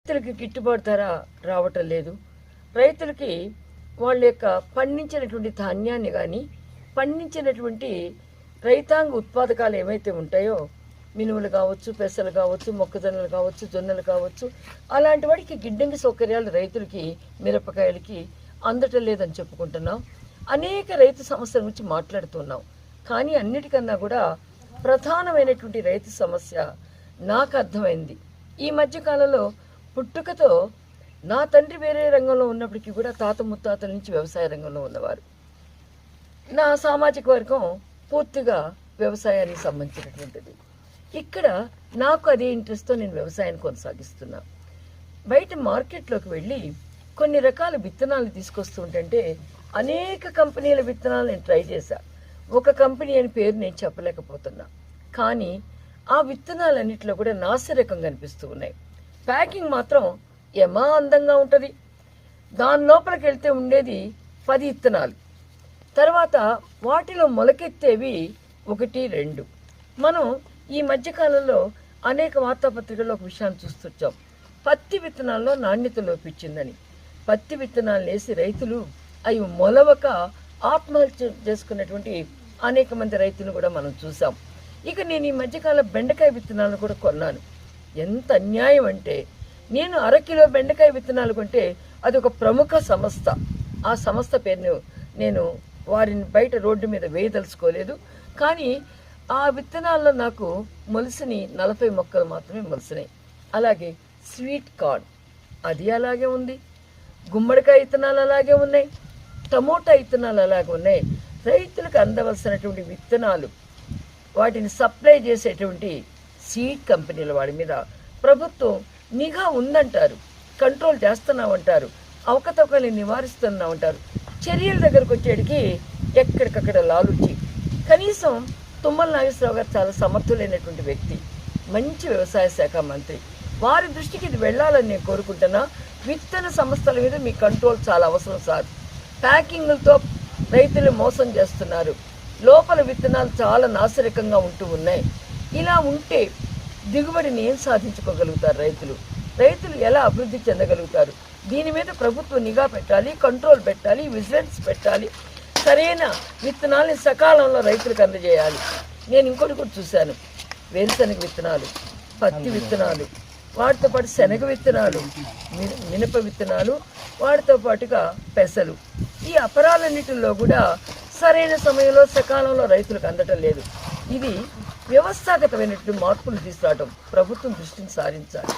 రైతులకి గిట్టుబాటు ధర రావటం లేదు. రైతులకి వాళ్ళ యొక్క పండించినటువంటి ధాన్యాన్ని కానీ పండించినటువంటి రైతాంగ ఉత్పాదకాలు ఏవైతే ఉంటాయో, మినుములు కావచ్చు, పెసలు కావచ్చు, మొక్కజొన్నలు కావచ్చు, జొన్నలు కావచ్చు, అలాంటి వాటికి గిడ్డంగి సౌకర్యాలు రైతులకి, మిరపకాయలకి అందటం లేదని చెప్పుకుంటున్నాం. అనేక రైతు సమస్యల గురించి మాట్లాడుతున్నాం. కానీ అన్నిటికన్నా కూడా ప్రధానమైనటువంటి రైతు సమస్య నాకు అర్థమైంది ఈ మధ్యకాలంలో. పుట్టుకతో నా తండ్రి వేరే రంగంలో ఉన్నప్పటికీ కూడా తాత ముత్తాతల నుంచి వ్యవసాయ రంగంలో ఉన్నవారు. నా సామాజిక వర్గం పూర్తిగా వ్యవసాయానికి సంబంధించినటువంటిది. ఇక్కడ నాకు అదే ఇంట్రెస్ట్తో నేను వ్యవసాయాన్ని కొనసాగిస్తున్నా. బయట మార్కెట్లోకి వెళ్ళి కొన్ని రకాల విత్తనాలు తీసుకొస్తుంటే అనేక కంపెనీల విత్తనాలు నేను ట్రై చేశా. ఒక కంపెనీ అని పేరు నేను చెప్పలేకపోతున్నా. కానీ ఆ విత్తనాలన్నింటిలో కూడా నాసిరకం కనిపిస్తూ ఉన్నాయి. ప్యాకింగ్ మాత్రం ఏమా అందంగా ఉంటుంది. దాని లోపలికి వెళ్తే ఉండేది 10 విత్తనాలు. తర్వాత వాటిలో మొలకెత్తేవి 1, 2. మనం ఈ మధ్యకాలంలో అనేక వార్తాపత్రికల్లో ఒక విషయాన్ని చూస్తుంటాం. పత్తి విత్తనాల్లో నాణ్యత లోపించిందని. పత్తి విత్తనాలు వేసి రైతులు అవి మొలవక ఆత్మహత్య చేసుకున్నటువంటి అనేక మంది రైతులను కూడా మనం చూసాం. ఇక నేను ఈ మధ్యకాలం బెండకాయ విత్తనాలను కూడా కొన్నాను. ఎంత అన్యాయం అంటే, నేను 1/2 కిలో బెండకాయ విత్తనాలు కొంటే అది ఒక ప్రముఖ సంస్థ. ఆ సంస్థ పేరును నేను వారిని బయట రోడ్డు మీద వేయదలుచుకోలేదు. కానీ ఆ విత్తనాల్లో నాకు మొలిసిని 40 మొక్కలు మాత్రమే మొలిసినాయి. అలాగే స్వీట్ కార్న్ అది అలాగే ఉంది. గుమ్మడికాయ విత్తనాలు అలాగే ఉన్నాయి. టమోటా విత్తనాలు అలాగే ఉన్నాయి. రైతులకు అందవలసినటువంటి విత్తనాలు వాటిని సప్లై చేసేటువంటి సీడ్ కంపెనీల వాడి మీద ప్రభుత్వం నిఘా ఉందంటారు, కంట్రోల్ చేస్తున్నామంటారు, అవకతవకల్ని నివారిస్తున్నామంటారు. చర్యల దగ్గరకు వచ్చేటికి ఎక్కడికక్కడ లాలుచి. కనీసం తుమ్మల నాగేశ్వరరావు గారు చాలా సమర్థులైనటువంటి వ్యక్తి, మంచి వ్యవసాయ శాఖ మంత్రి. వారి దృష్టికి ఇది వెళ్ళాలని నేను కోరుకుంటున్నా. విత్తన సంస్థల మీద మీ కంట్రోల్ చాలా అవసరం సార్. ప్యాకింగ్లతో రైతులు మోసం చేస్తున్నారు. లోపల విత్తనాలు చాలా నాసిరకంగా ఉంటూ ఉన్నాయి. ఇలా ఉంటే దిగుబడిని ఏం సాధించుకోగలుగుతారు రైతులు? రైతులు ఎలా అభివృద్ధి చెందగలుగుతారు? దీని మీద ప్రభుత్వం నిఘా పెట్టాలి, కంట్రోల్ పెట్టాలి, విజిలెన్స్ పెట్టాలి. సరైన విత్తనాలని సకాలంలో రైతులకు అందజేయాలి. నేను ఇంకోటి కూడా చూశాను. వేరుశనగ విత్తనాలు, పత్తి విత్తనాలు, వాటితో పాటు శనగ విత్తనాలు, మినప విత్తనాలు, వాటితో పాటుగా పెసలు. ఈ అపరాలన్నిటిలో కూడా సరైన సమయంలో సకాలంలో రైతులకు అందటం లేదు. ఇది వ్యవస్థాగతమైనటువంటి మార్పులు తీసుకురావడం ప్రభుత్వం దృష్టిని సారించాలి.